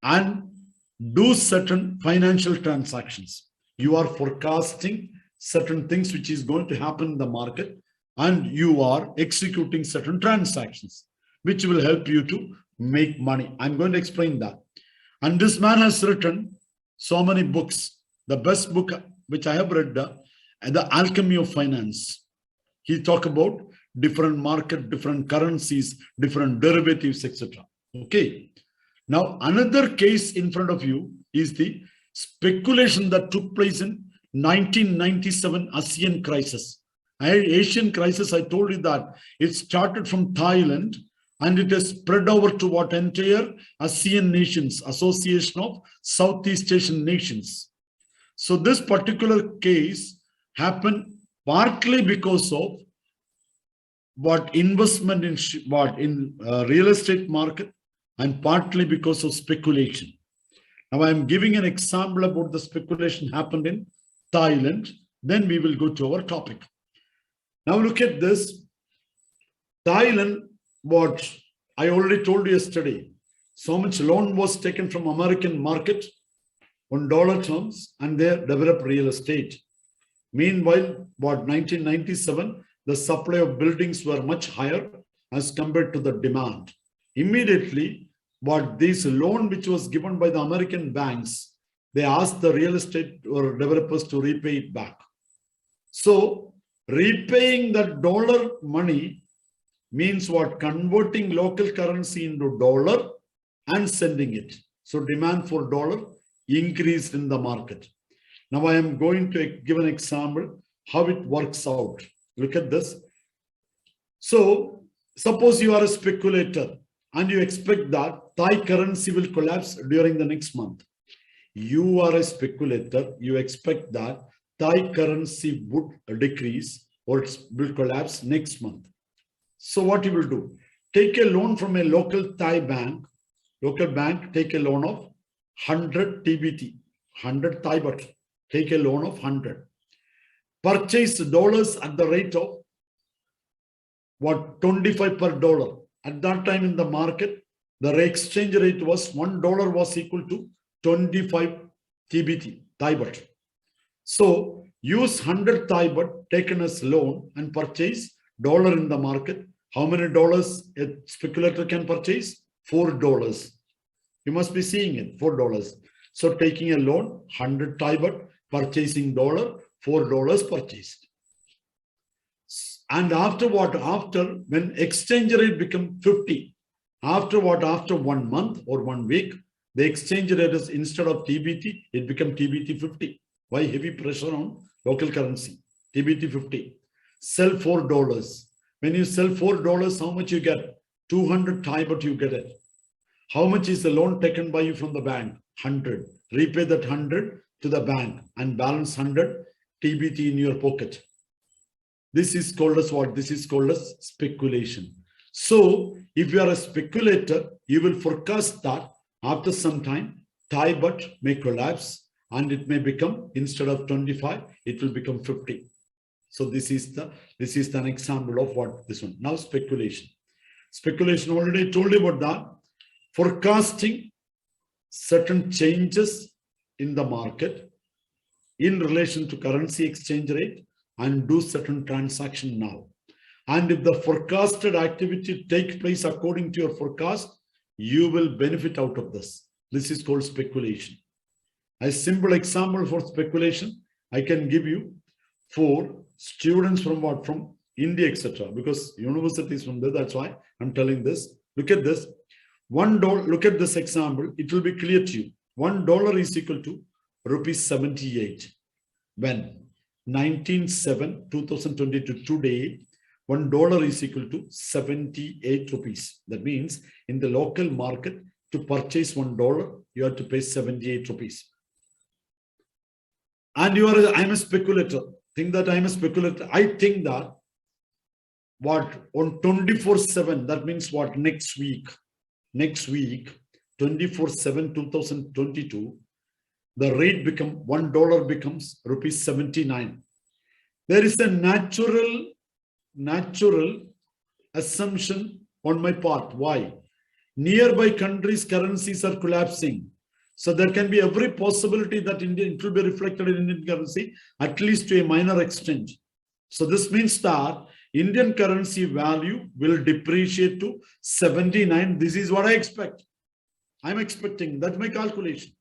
and do certain financial transactions. You are forecasting certain things which is going to happen in the market, and you are executing certain transactions which will help you to make money. I'm going to explain that. And this man has written so many books. The best book which I have read, The Alchemy of Finance. He talk about different market, different currencies, different derivatives, etc. Okay. Now, another case in front of you is the speculation that took place in 1997 ASEAN crisis. Asian crisis, I told you that it started from Thailand and it has spread over to what entire ASEAN nations, Association of Southeast Asian Nations. So this particular case happened partly because of what investment in real estate market, and partly because of speculation. Now I'm giving an example about the speculation happened in Thailand. Then we will go to our topic. Now look at this. Thailand, what I already told you yesterday, so much loan was taken from American market on dollar terms, and they developed real estate. Meanwhile, what 1997, the supply of buildings were much higher as compared to the demand. Immediately, what this loan which was given by the American banks, they asked the real estate or developers to repay it back. So repaying that dollar money means what? Converting local currency into dollar and sending it. So demand for dollar increased in the market. Now I am going to give an example how it works out. Look at this. So suppose you are a speculator and you expect that Thai currency will collapse during the next month. You are a speculator, you expect that Thai currency would decrease or it will collapse next month. So what you will do? Take a loan from a local Thai bank, take a loan of 100 TBT, 100 Thai baht, take a loan of 100. Purchase dollars at the rate of what? 25 per dollar. At that time in the market, the exchange rate was $1 was equal to 25 TBT, Thai baht. So use 100 Thai baht taken as loan and purchase dollar in the market. How many dollars a speculator can purchase? $4. You must be seeing it, $4. So taking a loan, 100 Thai baht, purchasing dollar, $4 purchased. And after what? After when exchange rate become 50, after what? After 1 month or 1 week, the exchange rate is instead of TBT, it become TBT 50. Why? Heavy pressure on local currency, TBT 50. Sell $4. When you sell $4, how much you get? 200 Thai baht you get it. How much is the loan taken by you from the bank? 100. Repay that 100 to the bank and balance 100 TBT in your pocket. This is called as what? This is called as speculation. So if you are a speculator, you will forecast that after some time, Thai baht may collapse and it may become, instead of 25, it will become 50. So this is an example of what this one. Now speculation. Speculation, already told you about that. Forecasting certain changes in the market in relation to currency exchange rate and do certain transaction now. And if the forecasted activity takes place according to your forecast, you will benefit out of this. This is called speculation. A simple example for speculation, I can give you for students from what? From India, etc. Because universities from there, that's why I'm telling this. Look at this. $1, look at this example, it will be clear to you. $1 is equal to rupees 78. When? 19/7/2022 today, $1 is equal to 78 rupees. That means in the local market, to purchase $1, you have to pay 78 rupees. And I'm a speculator. Think that I'm a speculator. I think that what? On 24/7, that means what? Next week, 24/7/2022, the rate become $1 becomes rupees 79. There is a natural assumption on my part. Why? Nearby countries' currencies are collapsing. So there can be every possibility that it will be reflected in Indian currency, at least to a minor extent. So this means that Indian currency value will depreciate to 79. This is what I expect. I'm expecting, that's my calculation.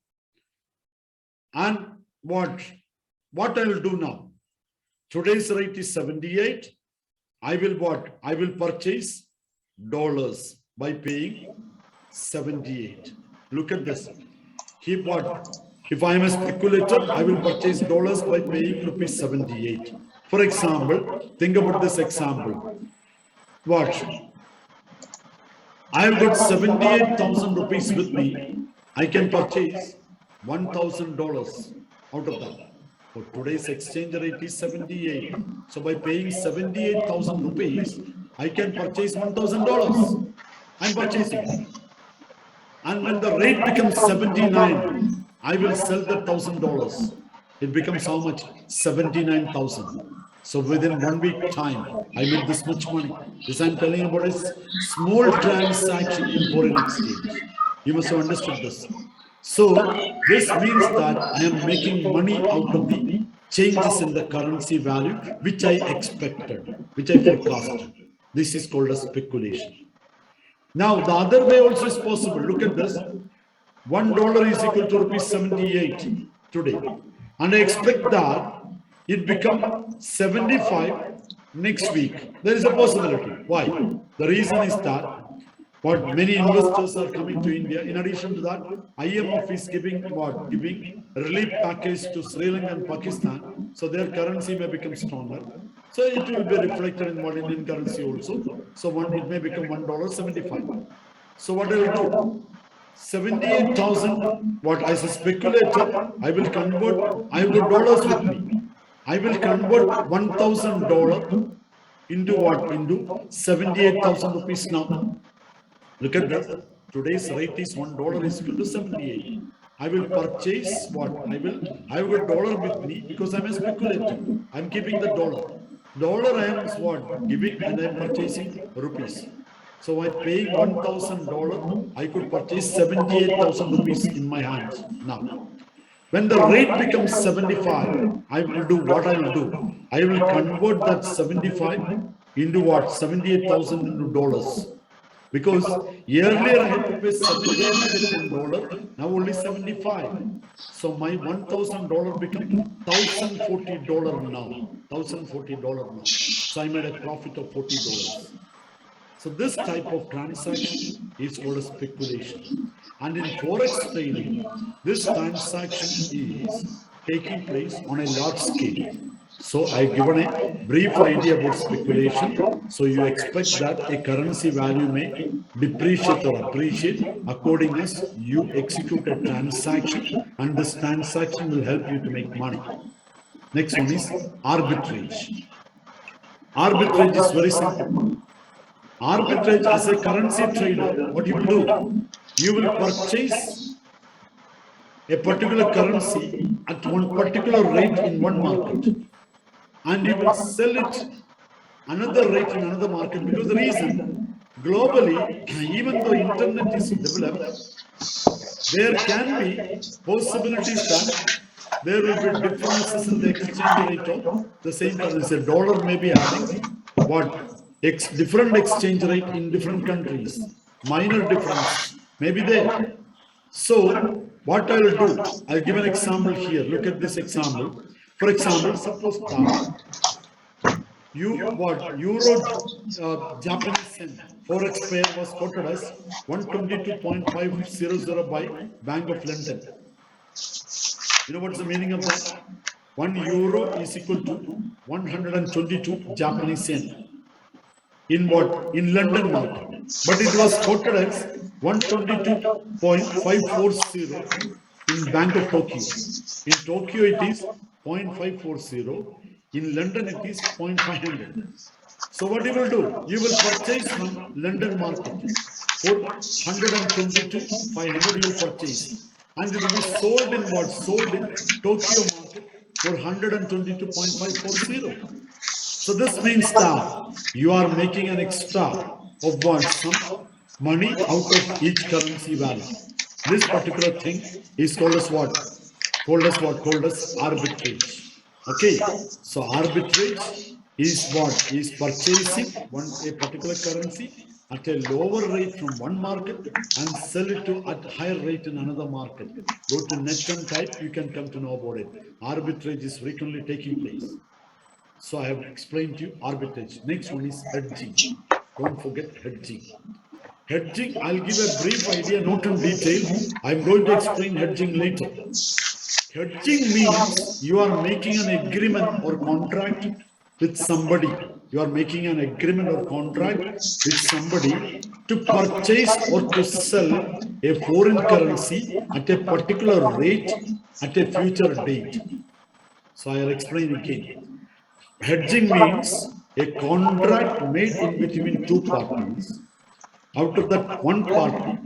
And what I will do now? Today's rate is 78. I will what? I will purchase dollars by paying 78. Look at this. Keep what? If I am a speculator, I will purchase dollars by paying rupees 78. For example, think about this example. What? I have got 78,000 rupees with me. I can purchase $1,000 out of that. For today's exchange rate is 78. So by paying 78,000 rupees, I can purchase $1,000. I'm purchasing. And when the rate becomes 79, I will sell the $1,000. It becomes how much? 79,000. So within 1 week time, I made this much money. This I'm telling about a small transaction in foreign exchange. You must have understood this. So this means that I am making money out of the changes in the currency value, which I expected, which I forecasted. This is called a speculation. Now the other way also is possible. Look at this. $1 is equal to rupees 78 today. And I expect that it become 75 next week. There is a possibility. Why? The reason is that what many investors are coming to India. In addition to that, IMF is giving what? Giving relief package to Sri Lanka and Pakistan. So their currency may become stronger. So it will be reflected in what Indian currency also. So it may become $1.75. So what I will do? 78,000. What as a speculator, I will convert. I have got dollars with me. I will convert $1,000 into what? Into 78,000 rupees now. Look at that. Today's rate is $1 is equal to 78. I will purchase what? I have a dollar with me because I'm a speculator. I'm keeping the dollar. Dollar I am what? Giving and I'm purchasing rupees. So by paying $1,000, I could purchase 78,000 rupees in my hands now. When the rate becomes 75, I will do what I will do. I will convert that 75 into what? 78,000 into dollars. Because earlier I had to pay 78 to get $1, now only 75. So my $1,000 become $1,040 now. $1,040 now. So I made a profit of $40. So this type of transaction is called a speculation. And in forex trading, this transaction is taking place on a large scale. So I've given a brief idea about speculation. So you expect that a currency value may depreciate or appreciate according as you execute a transaction, and this transaction will help you to make money. Next one is arbitrage. Arbitrage is very simple. Arbitrage as a currency trader, what you will do? You will purchase a particular currency at one particular rate in one market, and you will sell it another rate in another market. Because the reason, globally, even though internet is developed, there can be possibilities that there will be differences in the exchange rate of the same currency. A dollar may be having what? Different exchange rate in different countries. Minor difference may be there. So what I will do, I'll give an example here. Look at this example. For example, suppose that Euro Japanese yen forex pair was quoted as 122.500 by Bank of London. You know what's the meaning of that? 1 euro is equal to 122 Japanese yen. In what? In London market. But it was quoted as 122.540 in Bank of Tokyo. In Tokyo it is 0.540. In London it is 0.500. So what you will do? You will purchase from London market for 122.500 you will purchase. And it will be sold in what? Sold in Tokyo market for 122.540. So this means that you are making an extra of what? Some money out of each currency value. This particular thing is called as what? Called as what? Called as arbitrage. Okay, so arbitrage is what? Is purchasing a particular currency at a lower rate from one market and sell it to at higher rate in another market. Go to net and type, you can come to know about it. Arbitrage is frequently taking place. So I have explained to you arbitrage. Next one is hedging. Don't forget hedging. Hedging, I'll give a brief idea, not in detail. I'm going to explain hedging later. Hedging means you are making an agreement or contract with somebody. You are making an agreement or contract with somebody to purchase or to sell a foreign currency at a particular rate at a future date. So I'll explain again. Hedging means a contract made in between two parties. Out of that, one party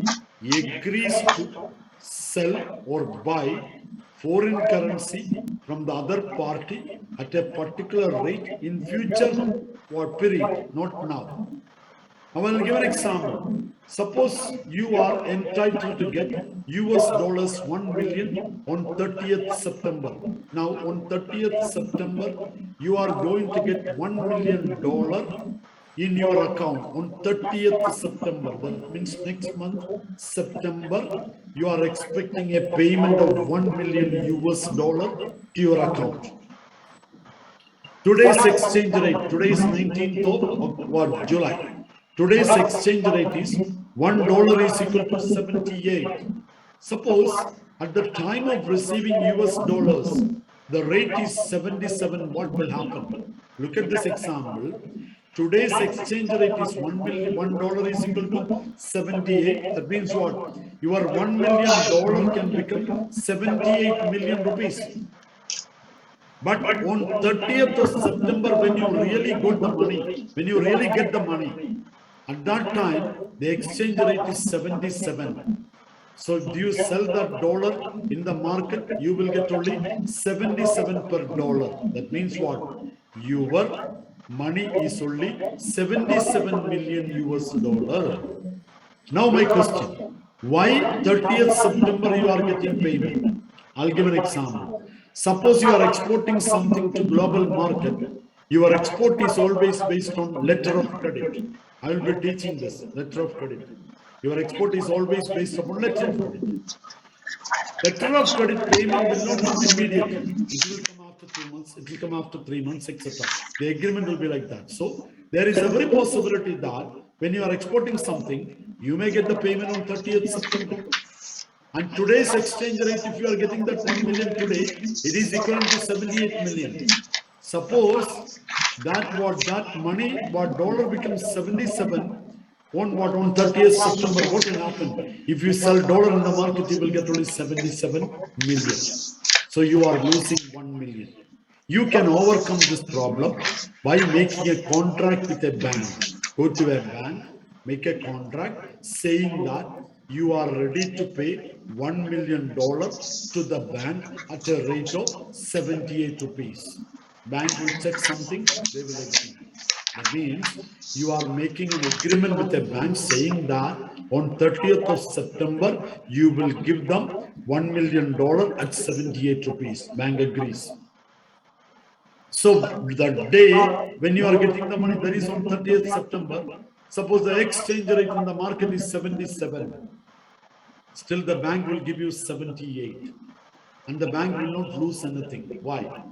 agrees to sell or buy foreign currency from the other party at a particular rate in future or period, not now. I will give an example. Suppose you are entitled to get US dollars 1 million on 30th September. Now on 30th September, you are going to get $1 million in your account on 30th September. That means next month, September, you are expecting a payment of 1 million US dollar to your account. Today's exchange rate, today is 19th of July. Today's exchange rate is $1 is equal to 78. Suppose at the time of receiving US dollars, the rate is 77. What will happen? Look at this example. Today's exchange rate is $1 is equal to 78. That means what? Your $1 million can become 78 million rupees. But on 30th of September, when you really got the money, when you really get the money, at that time, the exchange rate is 77. So do you sell that dollar in the market, you will get only 77 per dollar. That means what? Your money is only 77 million US dollar. Now my question, why 30th September you are getting payment? I'll give an example. Suppose you are exporting something to global market, your export is always based on letter of credit. I will be teaching this, letter of credit. Your export is always based upon letter of credit. Letter of credit payment will not come immediately. It will come after 2 months, it will come after 3 months, etc. The agreement will be like that. So there is every possibility that when you are exporting something, you may get the payment on 30th September. And today's exchange rate, if you are getting that 1 million today, it is equivalent to 78 million. Suppose that money, what dollar becomes 77 on 30th September, what will happen? If you sell dollar in the market, you will get only 77 million. So you are losing 1 million. You can overcome this problem by making a contract with a bank. Go to a bank, make a contract saying that you are ready to pay $1 million to the bank at a rate of 78 rupees. Bank will check something, they will agree. That means you are making an agreement with a bank saying that on 30th of September, you will give them $1 million at 78 rupees. Bank agrees. So the day when you are getting the money, that is on 30th September, suppose the exchange rate in the market is 77. Still the bank will give you 78. And the bank will not lose anything. Why?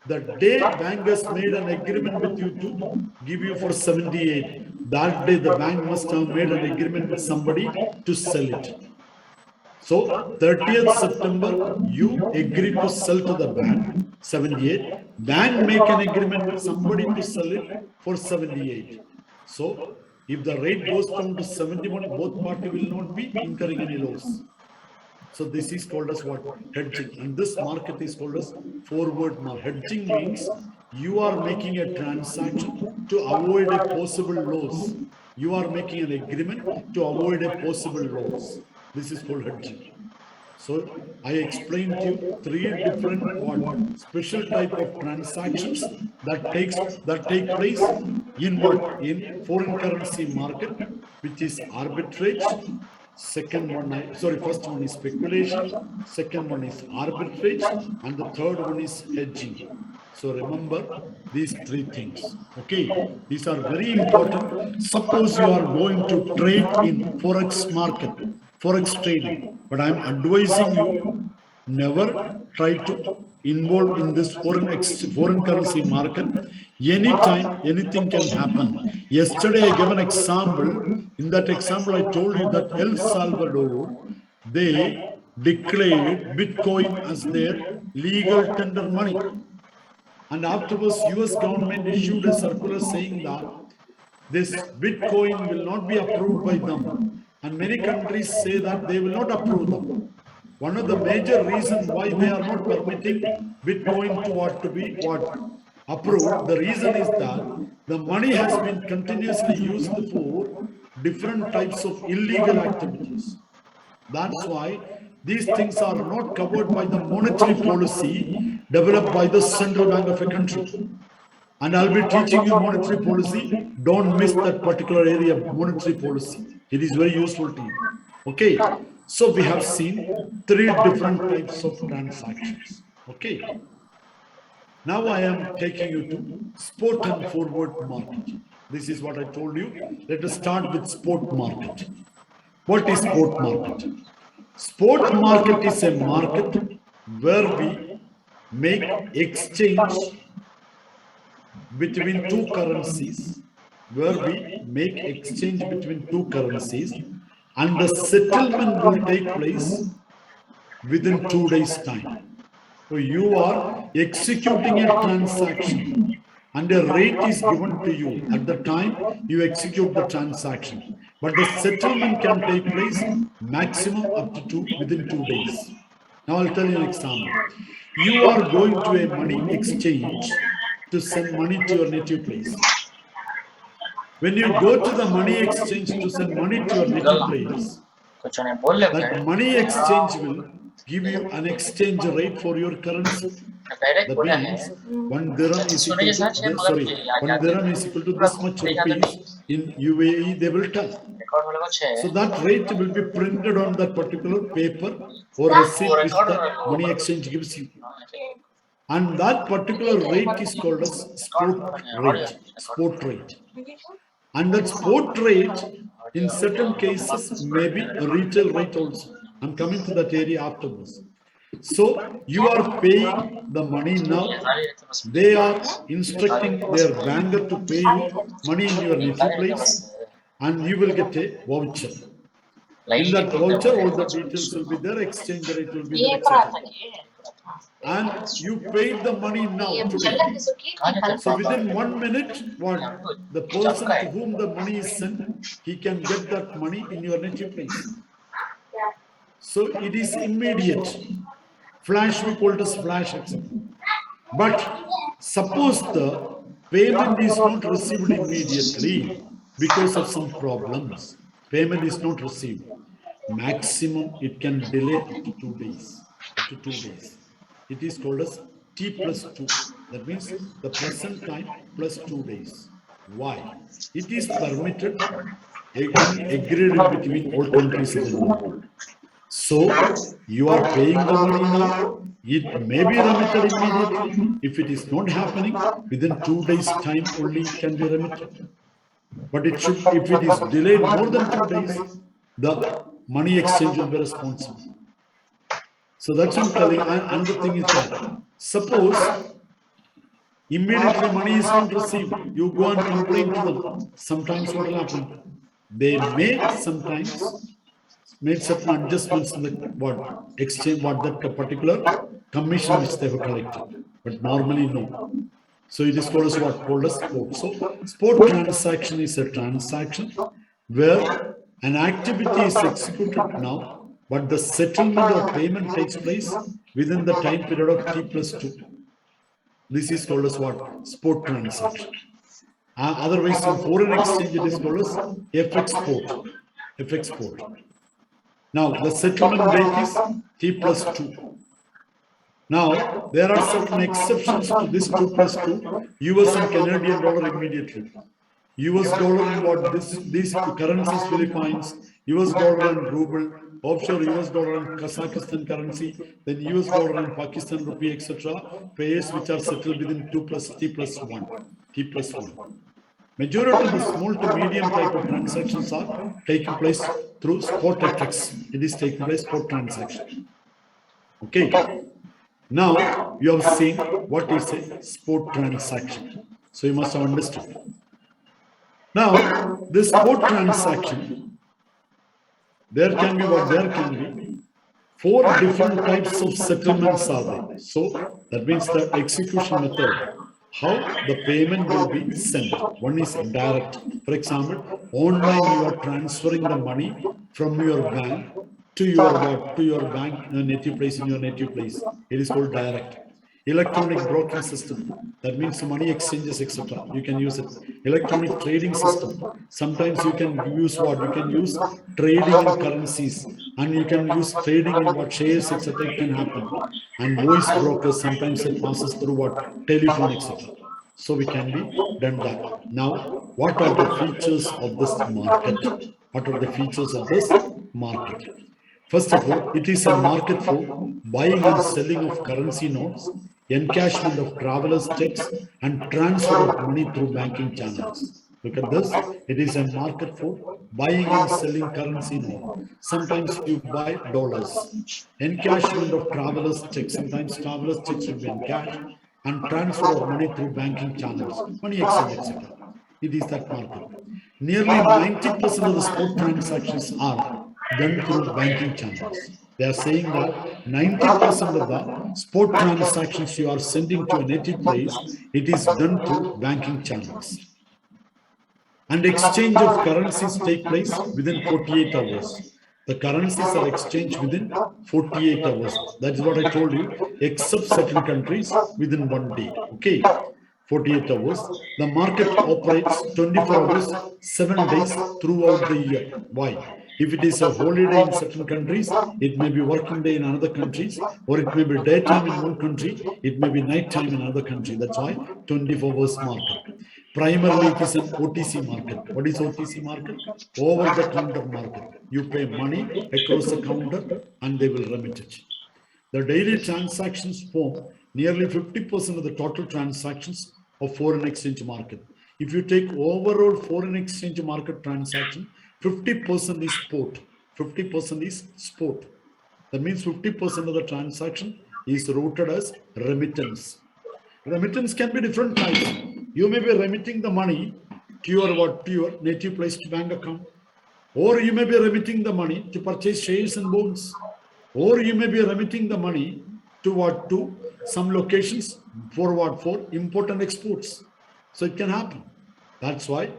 The day bank has made an agreement with you to give you for 78, that day the bank must have made an agreement with somebody to sell it. So 30th September, you agree to sell to the bank 78. Bank make an agreement with somebody to sell it for 78. So if the rate goes down to 71, both parties will not be incurring any loss. So this is called as what? Hedging. And this market is called as forward market. Hedging means you are making a transaction to avoid a possible loss. You are making an agreement to avoid a possible loss. This is called hedging. So I explained to you 3 different special type of transactions that take place in what? In foreign currency market. which is arbitrage. Second one, first one is speculation. Second one is arbitrage, and the third one is hedging. So remember these three things. Okay, these are very important. Suppose you are going to trade in forex market, forex trading, but I'm advising you never try to involve in this foreign currency market. Anytime anything can happen. Yesterday I gave an example. In that example I told you that El Salvador, they declared Bitcoin as their legal tender money, and afterwards US government issued a circular saying that this Bitcoin will not be approved by them, and many countries say that they will not approve them. One of the major reasons why they are not permitting Bitcoin to be approved, the reason is that the money has been continuously used for different types of illegal activities. That's why these things are not covered by the monetary policy developed by the central bank of a country. And I'll be teaching you monetary policy. Don't miss that particular area of monetary policy. It is very useful to you. Okay. So we have seen three different types of transactions. Okay. Now I am taking you to spot and forward market. This is what I told you. Let us start with spot market. What is spot market? Spot market is a market where we make exchange between two currencies, and the settlement will take place within 2 days' time. So you are executing a transaction and a rate is given to you at the time you execute the transaction. But the settlement can take place maximum up to within 2 days. Now I'll tell you an example. You are going to a money exchange to send money to your native place. When you go to the money exchange to send money to your native place, that money exchange will give you an exchange rate for your currency. That means 1 dirham is equal to 1 dirham is equal to this much rupees in UAE, they will tell. So that rate will be printed on that particular paper or receipt which the money exchange gives you. And that particular rate is called as spot rate. And that spot rate in certain cases may be a retail rate also. I'm coming to that area afterwards. So you are paying the money now. They are instructing their banker to pay you money in your native place, and you will get a voucher. In that voucher, all the details will be there, exchange rate will be there, etc. And you paid the money now today. So within 1 minute, the person to whom the money is sent, he can get that money in your native place. So it is immediate. Flash, we call it as flash, etc. But suppose the payment is not received immediately because of some problems. Payment is not received. Maximum it can delay up to 2 days. It is called as T plus 2. That means the present time plus 2 days. Why? It is permitted, agreed between all countries in the world. So you are paying the money now. It may be remitted immediately. If it is not happening, within 2 days' time only it can be remitted. But it should, if it is delayed more than 2 days, the money exchange will be responsible. So that's what I'm telling. Another thing is that suppose immediately money is not received, you go and complain to them. Sometimes what will happen? They may sometimes make certain adjustments in the exchange, that particular commission which they have collected, but normally no. So it is called as called as spot. So spot transaction is a transaction where an activity is executed now, but the settlement or payment takes place within the time period of T plus 2. This is called as spot transaction. Otherwise, in foreign exchange, it is called as FX spot. Now, the settlement rate is T plus 2. Now, there are certain exceptions to this 2 plus 2, US and Canadian dollar immediately. US dollar and what these currencies, Philippines, US dollar and ruble, offshore US dollar and Kazakhstan currency, then US dollar and Pakistan rupee, etc. Pairs which are settled within 2 plus T plus 1. T plus 1. Majority of the small to medium type of transactions are taking place through spot FX. It is taking place spot transaction. Okay. Now you have seen what is a spot transaction. So you must have understood. Now this spot transaction, there can be what there can be. 4 different types of settlements are there. So that means the execution method, how the payment will be sent. One is direct. For example, online you are transferring the money from your bank to your what? To your bank native place in your native place. It is called direct. Electronic broking system. That means money exchanges, etc. You can use it. Electronic trading system. Sometimes you can use what? You can use trading in currencies, and you can use trading in what shares, etc. It can happen. And voice brokers, sometimes it passes through what? Telephone, etc. So we can be done that. Now, what are the features of this market? What are the features of this market? First of all, it is a market for buying and selling of currency notes, encashment of travelers' checks, and transfer of money through banking channels. Look at this. It is a market for buying and selling currency notes. Sometimes you buy dollars. Encashment of travelers' checks. Sometimes travelers' checks will be encashed, and transfer of money through banking channels, money exchange, etc. It is that market. Nearly 90% of the spot transactions are done through banking channels. They are saying that 90% of the spot transactions you are sending to a native place, it is done through banking channels. And exchange of currencies take place within 48 hours. The currencies are exchanged within 48 hours. That's what I told you, except certain countries within 1 day. Okay. 48 hours. The market operates 24 hours, 7 days throughout the year. Why? If it is a holiday in certain countries, it may be working day in another countries, or it may be daytime in one country, it may be nighttime in another country. That's why 24 hours market. Primarily, it is an OTC market. What is OTC market? Over the counter market. You pay money across the counter and they will remit it. The daily transactions form nearly 50% of the total transactions of foreign exchange market. If you take overall foreign exchange market transaction, 50% is spot. 50% is spot. That means 50% of the transaction is routed as remittance. Remittance can be different types. You may be remitting the money to your what? To your native placed bank account, or you may be remitting the money to purchase shares and bonds, or you may be remitting the money to what? To some locations for what? For import and exports. So it can happen. That's why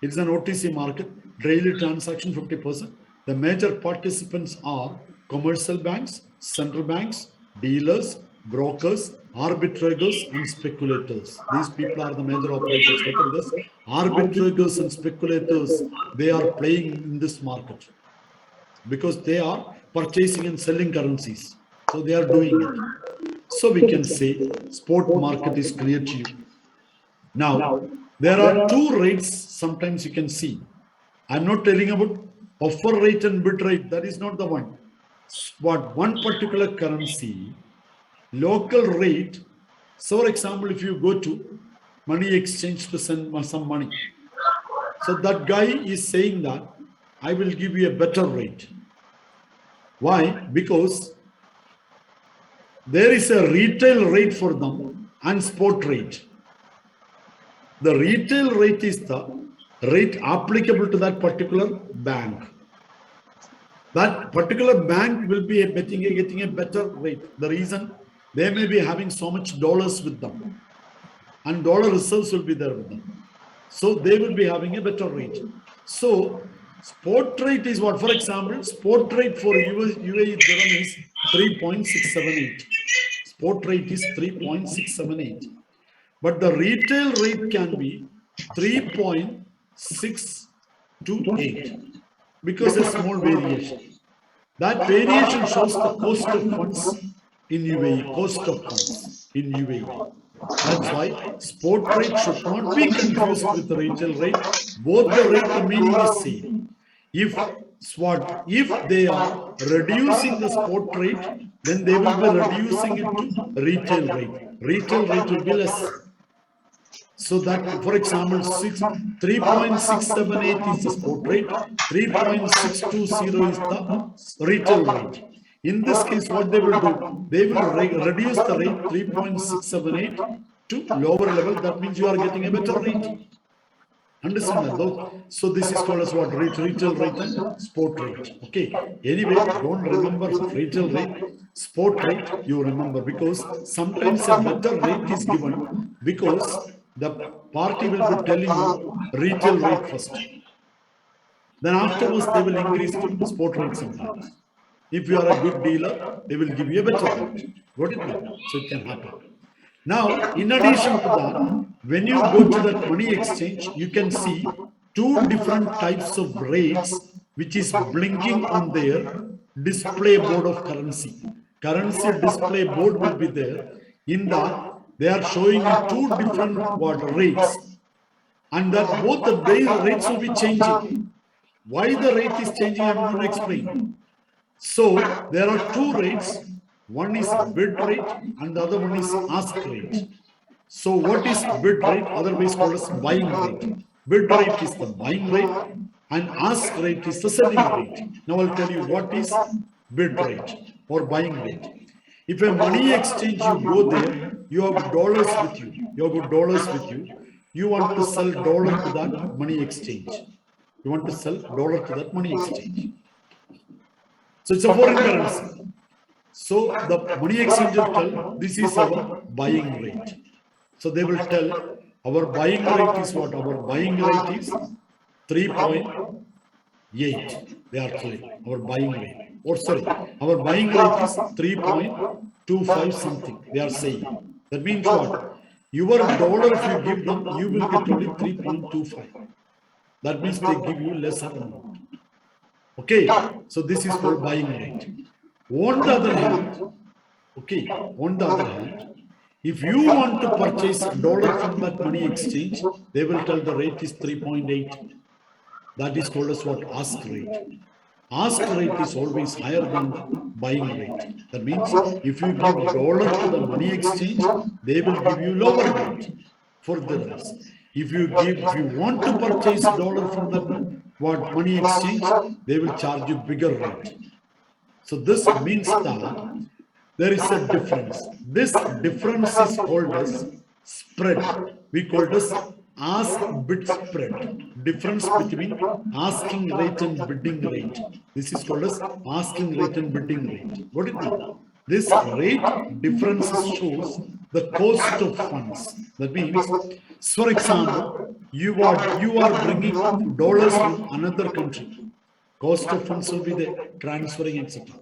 it's an OTC market. Daily transaction 50%. The major participants are commercial banks, central banks, dealers, brokers, arbitrators, and speculators. These people are the major operators. Look at this. Arbitrators and speculators, they are playing in this market because they are purchasing and selling currencies. So they are doing it. So we can say spot market is clear to you. Now, there are 2 rates sometimes you can see. I'm not telling about offer rate and bid rate. That is not the one. What one particular currency, local rate. So, for example, if you go to money exchange to send some money, so that guy is saying that I will give you a better rate. Why? Because there is a retail rate for them and spot rate. The retail rate is the rate applicable to that particular bank. That particular bank will be getting a better rate. The reason, they may be having so much dollars with them, and dollar reserves will be there with them. So they will be having a better rate. So spot rate is what? For example, spot rate for UAE dirham is 3.678. Spot rate is 3.678. But the retail rate can be 3.628 because a small variation. That variation shows the cost of funds in UAE, cost of funds in UAE. That's why spot rate should not be confused with the retail rate. Both the rate, the meaning is same. If they are reducing the spot rate, then they will be reducing it to retail rate. Retail rate will be less. So that, for example, 3.678 is the spot rate, 3.620 is the retail rate. In this case, what they will do, they will reduce the rate 3.678 to lower level. That means you are getting a better rate. Understand that though? So this is called as what? Retail rate and spot rate. Okay. Anyway, don't remember retail rate, spot rate, you remember, because sometimes a better rate is given because the party will be telling you retail rate first. Then afterwards they will increase to spot rate sometimes. If you are a good dealer, they will give you a better rate. Got it now? So it can happen. Now, in addition to that, when you go to that money exchange, you can see two different types of rates which is blinking on their display board of currency. Currency display board will be there. In that, they are showing you two different rates, and that both the rates will be changing. Why the rate is changing, I'm going to explain. So there are two rates. One is bid rate and the other one is ask rate. So what is bid rate? Otherwise called as buying rate. Bid rate is the buying rate and ask rate is the selling rate. Now I'll tell you what is bid rate or buying rate. If a money exchange, you go there, you have dollars with you. You have got dollars with you. You want to sell dollar to that money exchange. You want to sell dollar to that money exchange. So it's a foreign currency. So the money exchange will tell, this is our buying rate. So they will tell, our buying rate is what? Our buying rate is 3.8. They are telling, our buying rate. Or sorry, our buying rate is 3.25 something. They are saying. That means what? Your dollar, if you give them, you will get only 3.25. That means they give you lesser amount. Okay, so this is called buying rate. On the other hand, if you want to purchase dollar from that money exchange, they will tell the rate is 3.8. That is called as what? Ask rate. Ask rate is always higher than the buying rate. That means if you give dollar to the money exchange, they will give you lower rate for the rest. If you want to purchase dollar from the money exchange, they will charge you bigger rate. So this means that there is a difference. This difference is called as spread. We call it as ask bid spread. Difference between asking rate and bidding rate. This is called as asking rate and bidding rate. What is it? This rate difference shows the cost of funds. That means, for example, you are bringing dollars from another country. Cost of funds will be the transferring, etc.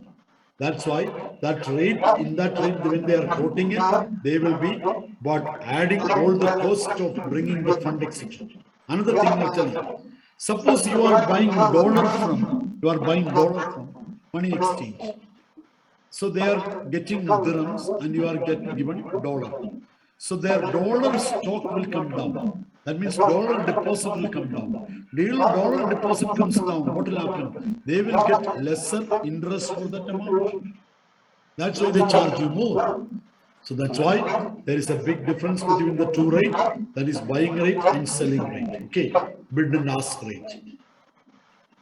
That's why that rate, in that rate, when they are quoting it, they will be adding all the cost of bringing the fund, etc. Another thing I'll tell you. Suppose you are buying dollar from money exchange. So they are getting dirhams and you are given dollar. So their dollar stock will come down. That means dollar deposit will come down. Dollar deposit comes down, what will happen? They will get lesser interest for that amount. That's why they charge you more. So that's why there is a big difference between the two rates, that is buying rate and selling rate. Okay, bid and ask rate.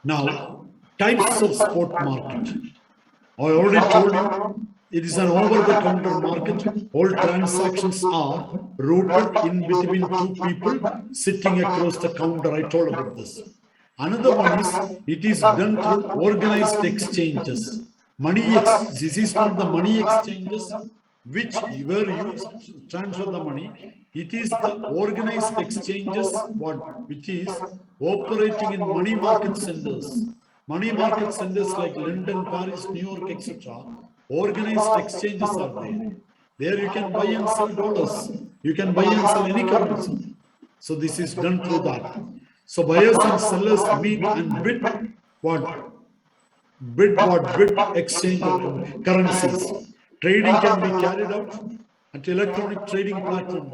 Now, types of spot market. I already told you, it is an over-the-counter market. All transactions are routed in between two people sitting across the counter. I told about this. Another one is, it is done through organized exchanges. This is not the money exchanges where you transfer the money. It is the organized exchanges which is operating in money market centers. Money market centers like London, Paris, New York, etc. Organized exchanges are there. There you can buy and sell dollars. You can buy and sell any currency. So this is done through that. So buyers and sellers meet and bid exchange currencies. Trading can be carried out At electronic trading platform,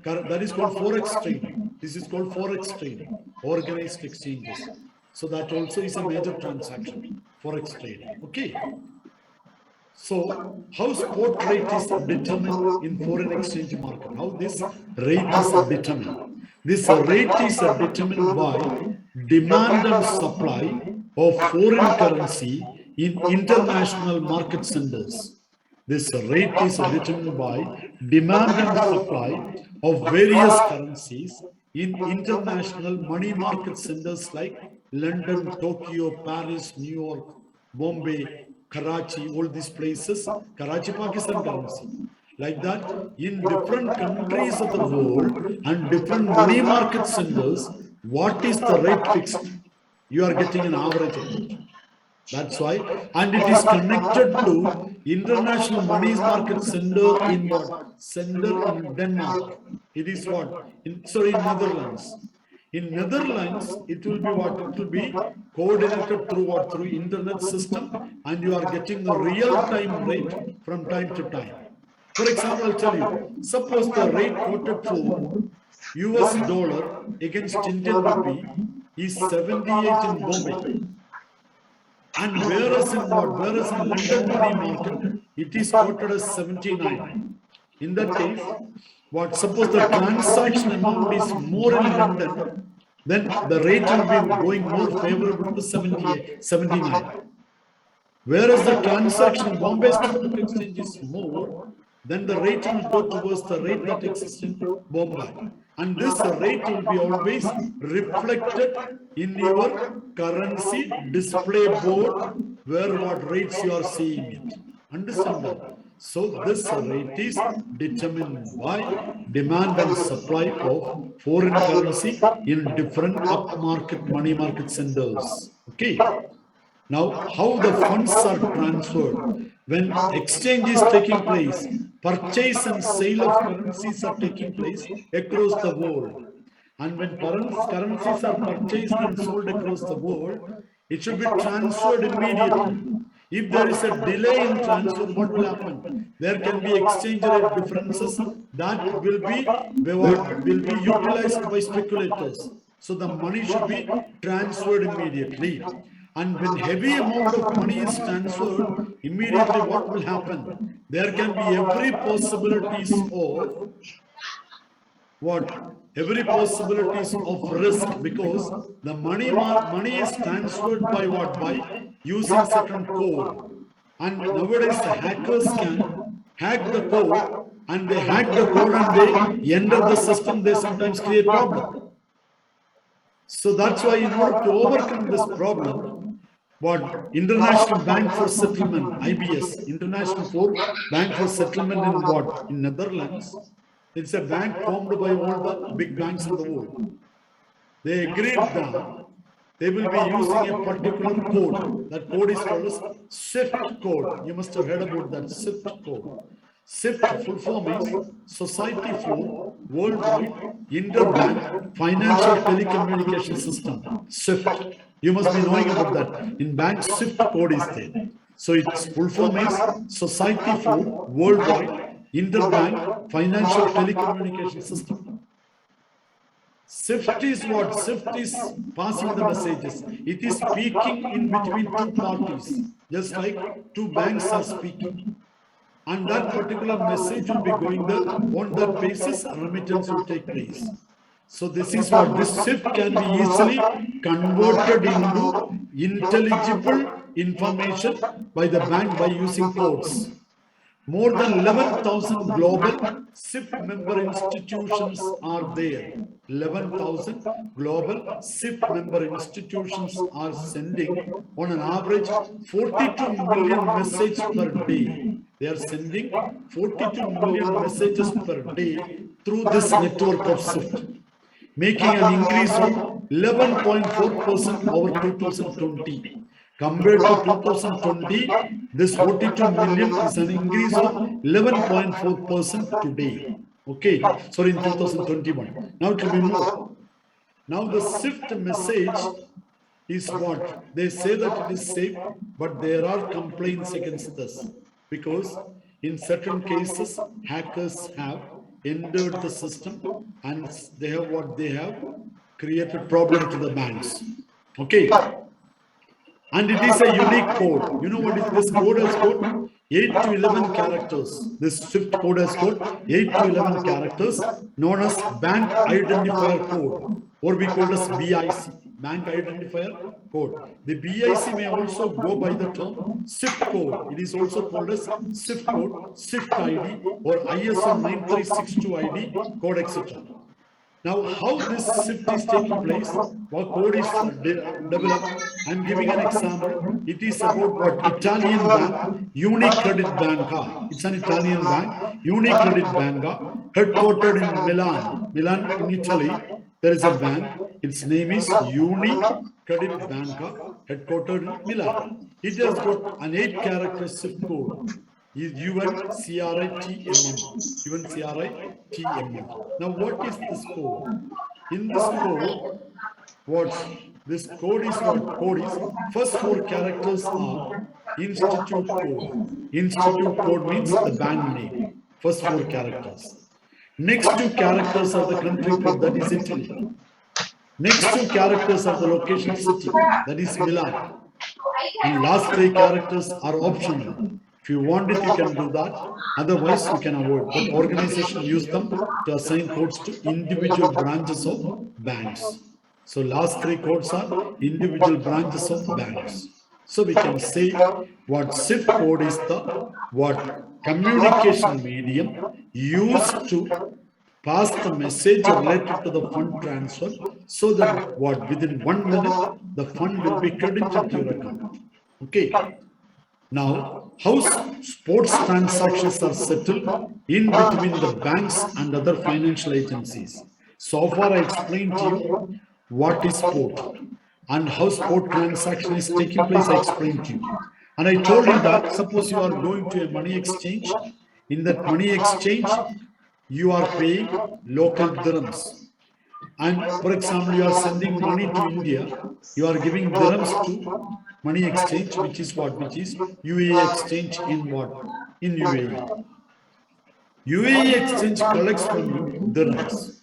that is called forex trading. This is called forex trading, organized exchanges. So that also is a major transaction, forex trading. Okay. So how spot rate is determined in foreign exchange market? How this rate is determined? This rate is determined by demand and supply of foreign currency in international market centers. This rate is determined by demand and supply of various currencies in international money market centers like London, Tokyo, Paris, New York, Bombay, Karachi, all these places, Karachi, Pakistan currency. Like that, in different countries of the world and different money market centers, what is the rate fixed? You are getting an average of it. That's why, and it is connected to international money market center in what? Center in Denmark. It is what? In Netherlands. In Netherlands, it will be what? It will be coordinated through what? Through internet system, and you are getting the real-time rate from time to time. For example, I'll tell you, suppose the rate quoted for US dollar against Indian rupee is 78 in Bombay. And whereas in what? Whereas in London money market, it is quoted as 79. In that case, what? Suppose the transaction amount is more in London, then the rate will be going more favorable to 78, 79. Whereas the transaction in Bombay Stock Exchange is more, then the rate will go towards the rate that exists in Bombay. And this rate will be always reflected in your currency display board where what rates you are seeing it. Understand that? So this rate is determined by demand and supply of foreign currency in different upmarket money market centers. Okay. Now, how the funds are transferred? When exchange is taking place, purchase and sale of currencies are taking place across the world. And when currencies are purchased and sold across the world, it should be transferred immediately. If there is a delay in transfer, what will happen? There can be exchange rate differences that will be utilized by speculators. So the money should be transferred immediately. And when heavy amount of money is transferred, immediately what will happen? There can be every possibilities of what? Every possibilities of risk, because the money is transferred by what? By using certain code. And nowadays the hackers can hack the code, and they hack the code and they enter the system, they sometimes create problem. So that's why in order to overcome this problem, what International Bank for Settlement, IBS, International Bank for Settlement in what? In Netherlands. It's a bank formed by all the big banks in the world. They agreed that they will be using a particular code. That code is called as SWIFT code. You must have heard about that SWIFT code. SWIFT full form is Society for Worldwide Interbank Financial Telecommunication System. SWIFT. You must be knowing about that. In bank, SWIFT code is there. So its full form is Society for Worldwide Interbank Financial Telecommunication System. SWIFT is what? SWIFT is passing the messages. It is speaking in between two parties, just like two banks are speaking. And that particular message will be going there. On that basis, remittance will take place. So this is what this SWIFT can be easily converted into intelligible information by the bank by using codes. More than 11,000 global SIP member institutions are there. 11,000 global SIP member institutions are sending on an average 42 million messages per day. They are sending 42 million messages per day through this network of SWIFT, making an increase of 11.4% over 2020. Compared to 2020, this 42 million is an increase of 11.4% today. Okay, sorry, in 2021. Now it will be more. Now the SWIFT message is what? They say that it is safe, but there are complaints against this, because in certain cases, hackers have entered the system and they have what they have created problem to the banks. Okay. And it is a unique code. You know what is this code has got? 8 to 11 characters. This Swift code has got 8 to 11 characters known as Bank Identifier Code, or we call as BIC, Bank Identifier Code. The BIC may also go by the term Swift code. It is also called as Swift code, Swift ID, or ISO 9362 ID code, etc. Now, how this shift is taking place, what code is developed, I'm giving an example. It is about what Italian bank, Unicredit Banca. It's an Italian bank, Unicredit Banca, headquartered in Milan in Italy. There is a bank. Its name is Unicredit Banca, headquartered in Milan. It has got an 8-character shift code. Is UNCRITMM. Now, what is this code? In this code, this code is what? Code is first 4 characters are institute code. Institute code means the bank name. First 4 characters. Next 2 characters are the country code, that is Italy. Next 2 characters are the location city, that is Milan. And last 3 characters are optional. If you want it, you can do that. Otherwise, you can avoid. But organization use them to assign codes to individual branches of banks. So last 3 codes are individual branches of banks. So we can say what SIFT code is the what communication medium used to pass the message related to the fund transfer, so that what within 1 minute the fund will be credited to your account. Okay. Now, how sports transactions are settled in between the banks and other financial agencies. So far, I explained to you what is sport and how sport transaction is taking place. I explained to you. And I told you that suppose you are going to a money exchange. In that money exchange, you are paying local dirhams. And for example, you are sending money to India, you are giving dirhams to money exchange, which is what? Which is UAE exchange in what? In UAE. UAE exchange collects from you dirhams.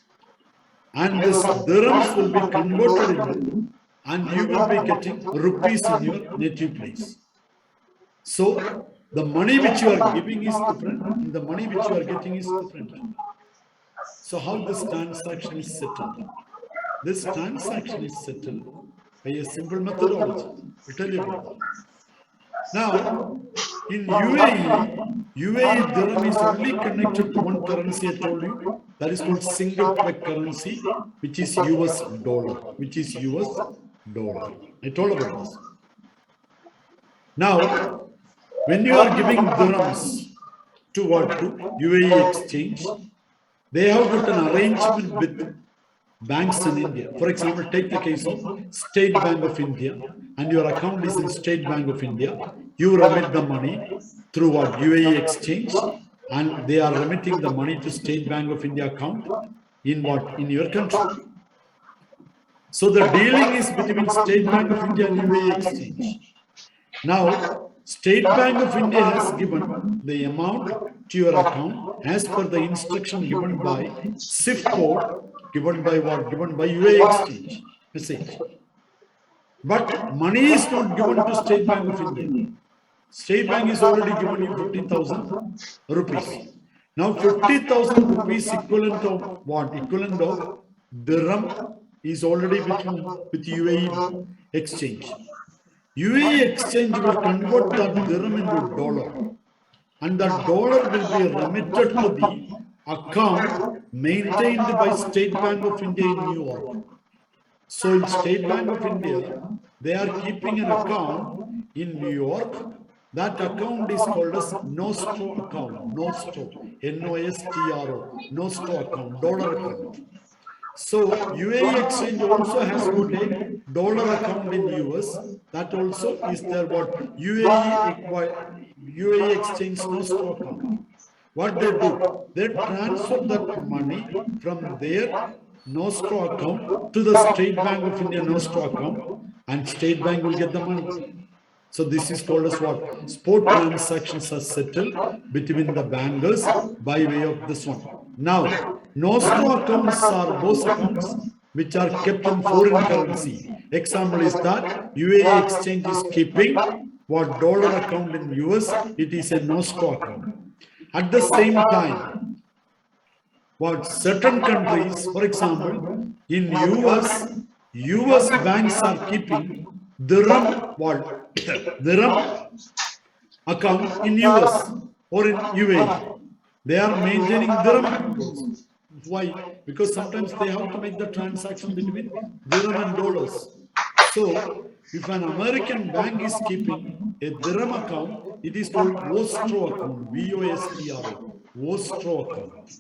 And this dirhams will be converted into, and you will be getting rupees in your native place. So the money which you are giving is different, and the money which you are getting is different. So how this transaction is settled? This transaction is settled by a simple methodology. I'll tell you about that. Now, in UAE dirham is only connected to one currency, I told you. That is called single peg currency, which is US dollar. Which is US dollar. I told about this. Now, when you are giving dirhams to what? To UAE exchange, they have got an arrangement with banks in India. For example, take the case of State Bank of India, and your account is in State Bank of India. You remit the money through what? UAE exchange, and they are remitting the money to State Bank of India account in what? In your country. So the dealing is between State Bank of India and UAE exchange. Now, State Bank of India has given the amount to your account as per the instruction given by SIFT code, given by what? Given by UAE exchange message. But money is not given to State Bank of India. State Bank is already given you 50,000 rupees. Now 50,000 rupees equivalent of what? Equivalent of dirham is already with UAE exchange. UAE exchange will convert that dirham into dollar, and that dollar will be remitted to the account maintained by State Bank of India in New York. So in State Bank of India, they are keeping an account in New York. That account is called as Nostro account. Nostro, N-O-S-T-R-O, Nostro account, dollar account. So UAE exchange also has got a dollar account in US. That also is their what? UAE exchange Nostro account. What they do? They transfer that money from their Nostro account to the State Bank of India Nostro account, and State Bank will get the money. So this is called as what? Spot transactions are settled between the bankers by way of this one. Now, no-escrow accounts are those accounts which are kept in foreign currency. Example is that UAE exchange is keeping what dollar account in US, it is a no-escrow account. At the same time, what certain countries, for example, in US banks are keeping dirham, what? Dirham account in US or in UAE. They are maintaining dirham account also. Why? Because sometimes they have to make the transaction between dirham and dollars. So, if an American bank is keeping a dirham account, it is called Vostro account, VOSTRO, Vostro account.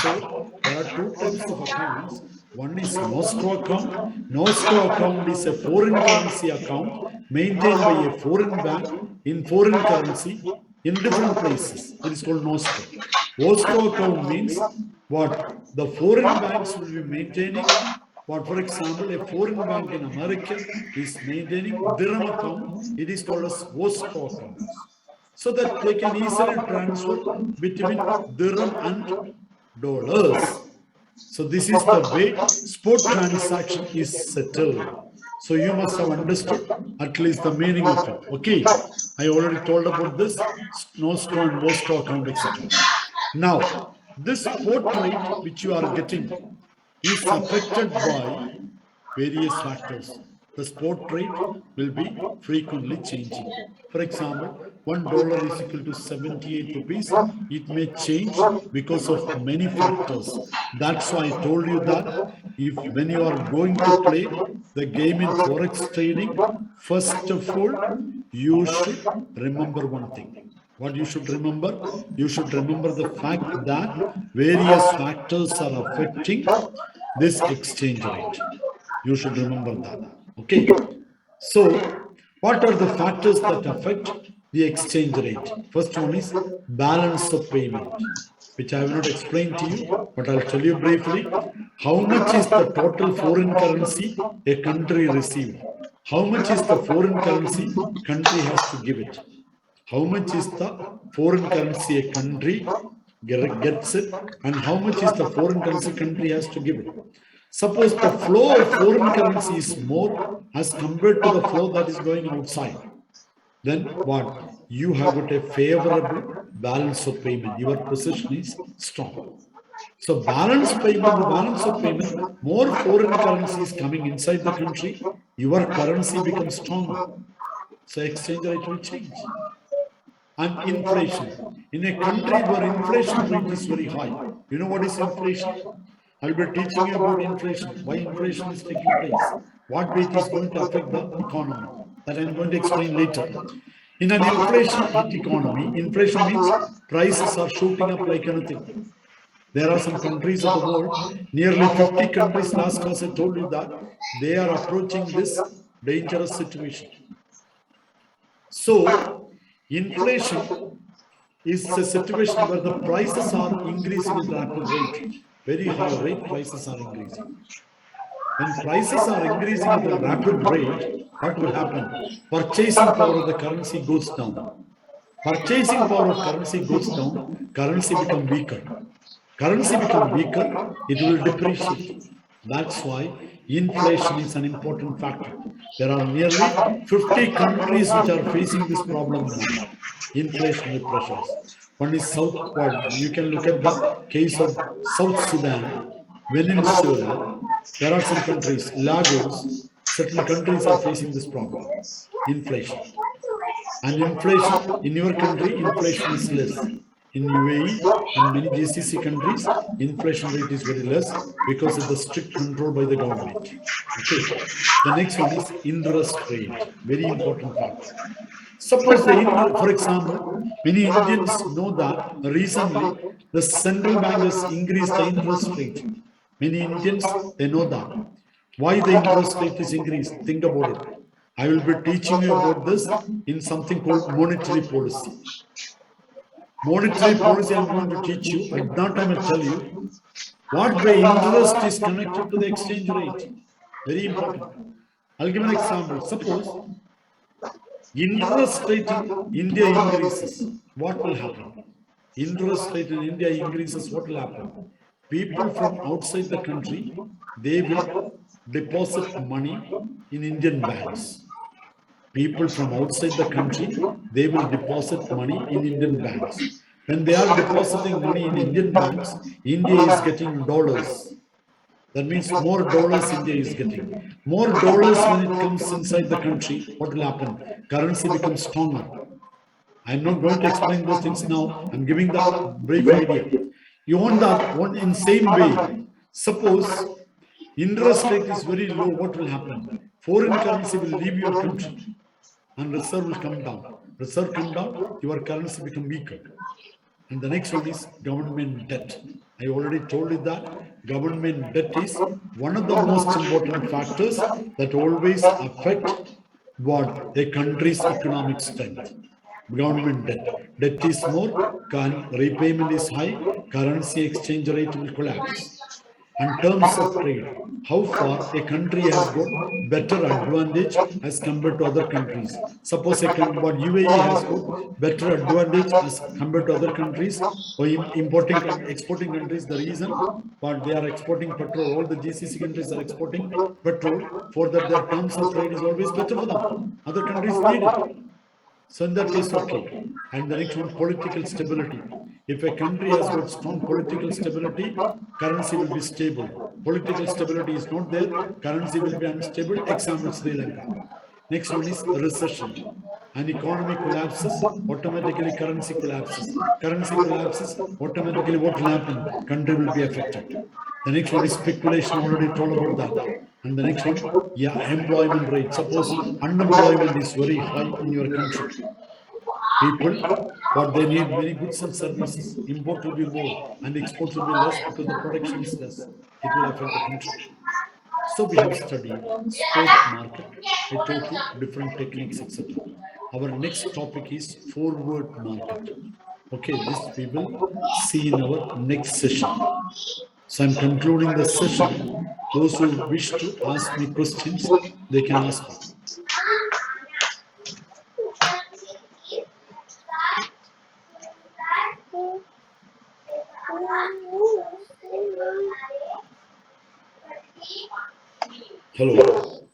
So, there are two types of accounts. One is no-escrow account. No-escrow account is a foreign currency account maintained by a foreign bank in foreign currency in different places. It is called no-escrow. Escrow account means what? The foreign banks will be maintaining what, for example, a foreign bank in America is maintaining dirham account. It is called as escrow accounts. So that they can easily transfer between dirham and dollars. So this is the way spot transaction is settled. So you must have understood at least the meaning of it. Okay, I already told about this, no-escrow and escrow account, etc. Now, this spot rate which you are getting is affected by various factors. The spot rate will be frequently changing. For example, $1 is equal to 78 rupees. It may change because of many factors. That's why I told you that if when you are going to play the game in forex trading, first of all, you should remember one thing. What you should remember? You should remember the fact that various factors are affecting this exchange rate. You should remember that. Okay. So, what are the factors that affect the exchange rate? First one is balance of payment, which I have not explained to you, but I'll tell you briefly. How much is the total foreign currency a country received? How much is the foreign currency country has to give it? How much is the foreign currency a country gets it, and how much is the foreign currency country has to give it? Suppose the flow of foreign currency is more as compared to the flow that is going outside, then what? You have got a favorable balance of payment. Your position is strong. So balance payment, the balance of payment, more foreign currency is coming inside the country, your currency becomes stronger. So exchange rate will change. And inflation. In a country where inflation rate is very high, you know what is inflation? I'll be teaching you about inflation, why inflation is taking place, what way it is going to affect the economy. That I'm going to explain later. In an inflation hit economy, inflation means prices are shooting up like anything. There are some countries of the world, nearly 50 countries, last class I told you that, they are approaching this dangerous situation. So, inflation is a situation where the prices are increasing at rapid rate. Very high rate prices are increasing. When prices are increasing at a rapid rate, what will happen? Purchasing power of the currency goes down. Purchasing power of currency goes down, currency become weaker. Currency become weaker, it will depreciate. That's why inflation is an important factor. There are nearly 50 countries which are facing this problem now. Inflationary pressures. One is southward. You can look at the case of South Sudan, Venezuela. There are some countries, Lagos, certain countries are facing this problem. Inflation. And inflation in your country, inflation is less. In UAE and many GCC countries, inflation rate is very less because of the strict control by the government. Okay. The next one is interest rate. Very important factor. Suppose for example, many Indians know that recently the central bank has increased the interest rate. Many Indians, they know that. Why the interest rate is increased? Think about it. I will be teaching you about this in something called monetary policy. Monetary policy I'm going to teach you. At that time I'll tell you what way interest is connected to the exchange rate. Very important. I'll give an example. Suppose Interest rate in India increases. What will happen? Interest rate in India increases. What will happen? People from outside the country, they will deposit money in Indian banks. People from outside the country, they will deposit money in Indian banks. When they are depositing money in Indian banks, India is getting dollars. That means more dollars India is getting. More dollars when it comes inside the country, what will happen? Currency becomes stronger. I'm not going to explain those things now. I'm giving the brief idea. You want that one in same way. Suppose interest rate is very low, what will happen? Foreign currency will leave your country and reserve will come down. Reserve come down, your currency become weaker. And the next one is government debt. I already told you that government debt is one of the most important factors that always affect what a country's economic strength. Government debt. Debt is more, repayment is high, currency exchange rate will collapse. And terms of trade, how far a country has got better advantage as compared to other countries. Suppose what UAE has got better advantage as compared to other countries or importing exporting countries. The reason, but they are exporting petrol. All the GCC countries are exporting petrol. For that, their terms of trade is always better for them. Other countries need it. So in that case, okay. And the next one, political stability. If a country has got strong political stability, currency will be stable. Political stability is not there, currency will be unstable. Example, Sri Lanka. Next one is recession. An economy collapses, automatically currency collapses. Currency collapses, automatically what will happen? Country will be affected. The next one is speculation, already told about that. And the next one, yeah, employment rate. Suppose unemployment is very high in your country. People, what they need, many goods and services. Import will be more and export will be less because the production is less. It will affect the country. So we have studied spot market. I taught you different techniques, etc. Our next topic is forward market. Okay, this we will see in our next session. So I'm concluding the session. Those who wish to ask me questions, they can ask me. Hello.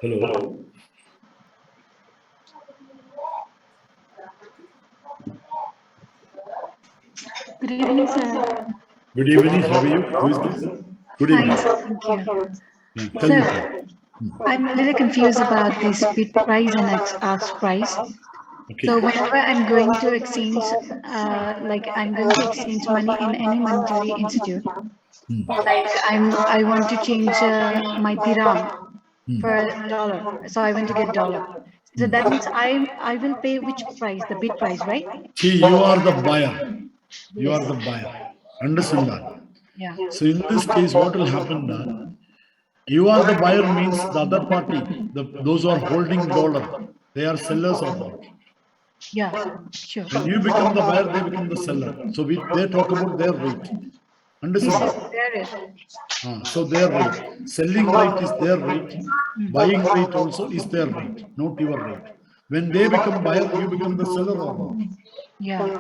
Hello. Good evening, sir. Good evening. How are you? Who is this? Good Fine, evening. sir. Thank you. Yeah, tell me, Sir, please. I'm a little confused about this bid price and ask price. Okay. So whenever I'm going to exchange, like I'm going to exchange money in any monetary institute, like I want to change my dirham for a dollar. So I want to get dollar. So that means I will pay which price, the bid price, right? See, you are the buyer. You are the buyer. Understand that? Yeah. So in this case, what will happen that you are the buyer means the other party, those who are holding dollar, they are sellers or not? Yeah. Sure. When you become the buyer, they become the seller. So they talk about their rate. This Understand is that? there is. So their rate, selling rate is their rate, buying rate also is their rate, not your rate. When they become buyer, you become the seller or not? Yeah.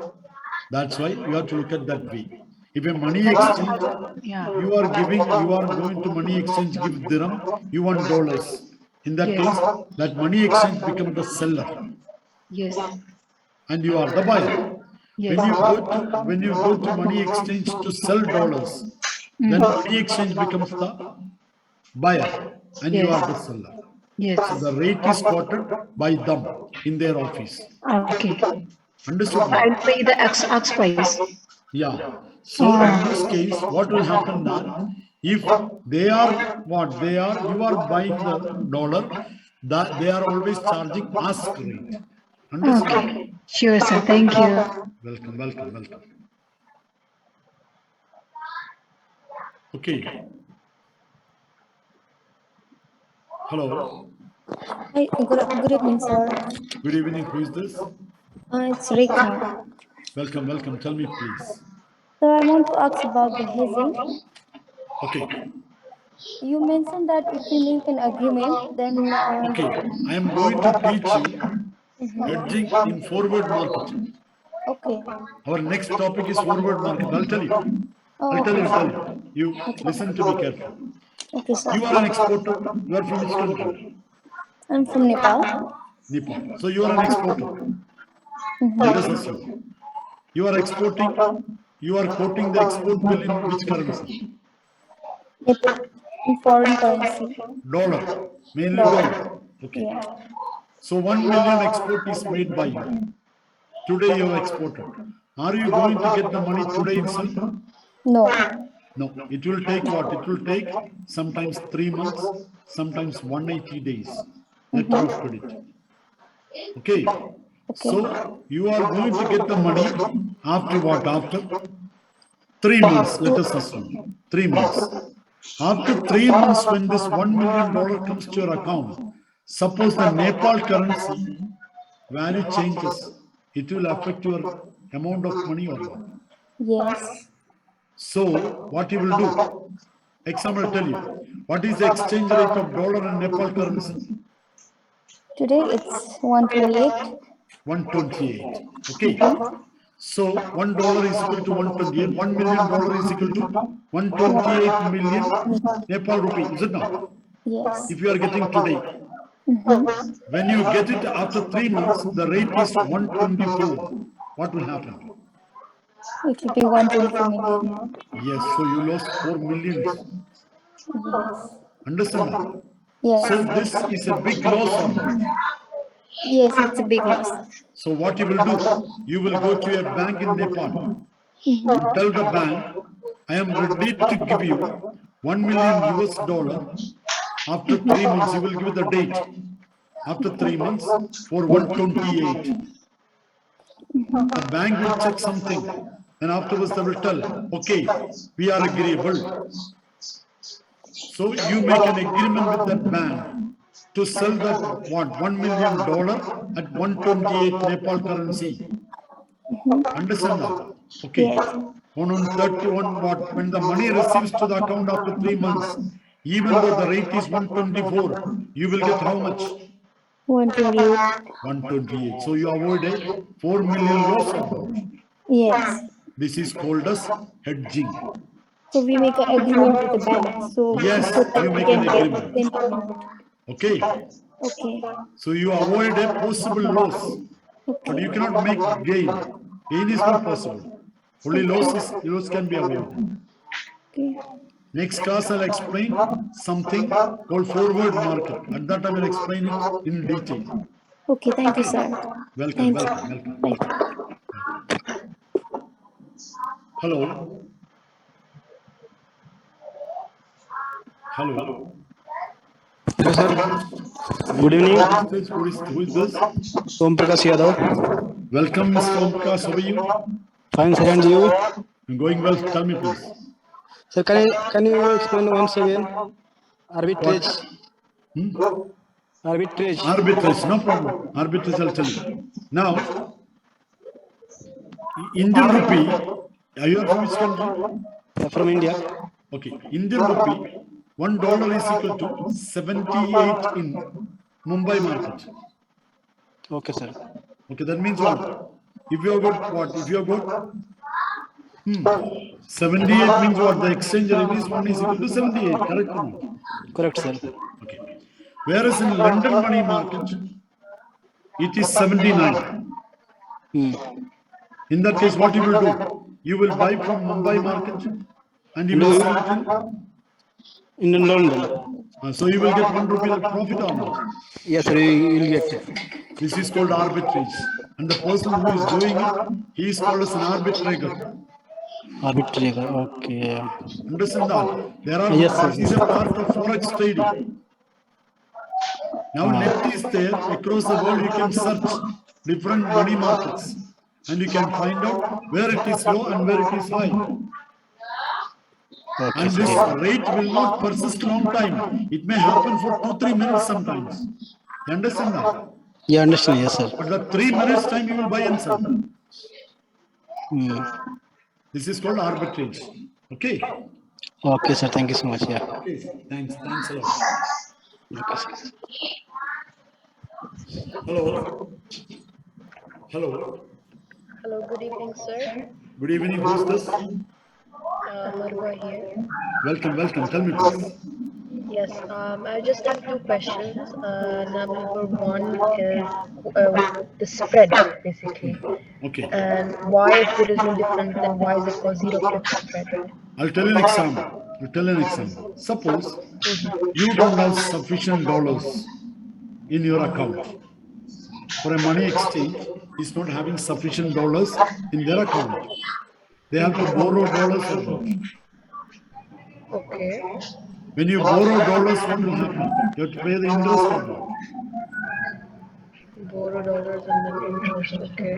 That's why you have to look at that way. If a money That means exchange, yeah. you are going to money exchange, give dirham, you want dollars. In that Yes. case, that money exchange become the seller Yes. and you are the buyer. Yes. When you go to money exchange to sell dollars, then money exchange becomes the buyer and you are Yes. the seller. Yes. So the rate is quoted by them in their office. Okay. Understood I'll that? pay the X price. Yeah. So in this Oh. case, what will happen that if they are what they are, you are buying the dollar, that they are always charging ask rate. Understand that? Okay. Sure, sir. Thank you. Welcome, welcome, welcome. Okay. Hello. Hi, good evening, sir. Good evening. Who is this? It's Rika. Welcome, welcome. Tell me, please. So I want to ask about the hazing. Okay. You mentioned that if we make an agreement, then Okay, I am going to teach you hedging in forward market. okay. Our next topic is forward market. I'll tell you. Oh, I'll tell okay, you, I'll tell sir. you. You Okay, listen to me carefully. okay, sir. You are an exporter. You are from which country? I'm from Nepal. Nepal. So you are an exporter. Let us assume. You are exporting, you are quoting the export bill in which currency? In foreign currency. Dollar, mainly Dollar. dollar. Okay. Yeah. So 1 million export is made by you. Today you have exported. Are you going to get the money today itself? No. No. It will take what? It will take sometimes 3 months, sometimes 180 days. Letter of credit. Okay. Okay. So you are going to get the money after what? After 3 months, let us assume. 3 months. After 3 months, when this $1 million comes to your account, suppose the Nepal currency value changes, it will affect your amount of money or not. Yes. So, what you will do? Example, I'll tell you. What is the exchange rate of dollar and Nepal currency? Today it's 128. 128. Okay. So $1 is equal to 128. $1 million is equal to 128 million Nepal rupee. Is it not? Yes. If you are getting today, when you get it after 3 months, the rate is 124. What will happen? It will be 124 million. Yes, so you lost 4 millions. Yes. Understand that? Yes. So this is a big loss or not? Yes, it's a big loss. So what you will do? You will go to a bank in Nepal and tell the bank, I am ready to give you 1 million US dollar after 3 months. You will give the date after 3 months for 128. The bank will check something, and afterwards they will tell, okay, we are agreeable. So you make an agreement with that bank to sell that what $1 million at 128 Nepal currency. Understand that? Okay. Yes. On 31, what when the money receives to the account after 3 months, even though the rate is 124, you will get how much? 128. 128. So you avoid a 4 million loss or not? Yes. This is called as hedging. So we make an agreement with the bank so Yes, that you we make an can get agreement. 20 amount. Okay. Okay. So you avoid a possible loss, but Okay. you cannot make gain. Gain is not possible. Only loss can be avoided. Okay. Next class I'll explain something called forward market. At that time I'll explain it in detail. Okay. Thank you, sir. Welcome, Thank you. welcome, welcome, Thank welcome. you. Hello, hello. Hello, sir. May Good we evening. know who is this? Om Prakash Yadav. Welcome, Mr. Omkas. How are you? Fine, sir, and you? I'm going well. Tell me, please. Sir, can you explain once again? Arbitrage. What? Arbitrage. Arbitrage, no problem. Arbitrage, I'll tell you. Now, Indian rupee, are you from which country? From India. Okay, Indian rupee, $1 is equal to 78 in Mumbai market. Okay, sir. Okay, that means what? If you have got what? If you have got 78 means what? The exchange rate is 1 is equal to 78, correct or not? Correct, sir. Okay. Whereas in London money market, it is 79. Hmm. In that case, what you will do? You will buy from Mumbai market and you will sell it In London. so you will get 1 rupee profit or not? Yes, sir, you will get. This is called arbitrage. And the person who is doing it, he is called as an arbitrator. Arbitrage. Okay. Understand that? Yes, sir. This is a part of forex trading. Now net is there. Across the world, you can search different money markets. And you can find out where it is low and where it is high. Okay, And sir. this rate will not persist long time. It may happen for 2-3 minutes sometimes. You understand that? You understand? Yes, sir. But the 3 minutes time you will buy and sell. Hmm. This is called arbitrage. Okay. Okay, sir. Thank you so much. Yeah. Okay, thanks a lot. Okay, sir. Hello, hello. Hello, good evening, sir. Good evening. Who is this? Marwa here. Welcome. Tell me, please. Yes, I just have two questions. Number one is the spread, basically, Okay, and why, if there is no difference, then why is it called zero pip spread? I'll tell you an example. Suppose you don't have sufficient dollars in your account for a money exchange. Is not having sufficient dollars in their account. They have to borrow dollars or not. Okay, When you borrow dollars, what will happen? You have to pay the interest or not. borrow dollars and then interest. Okay.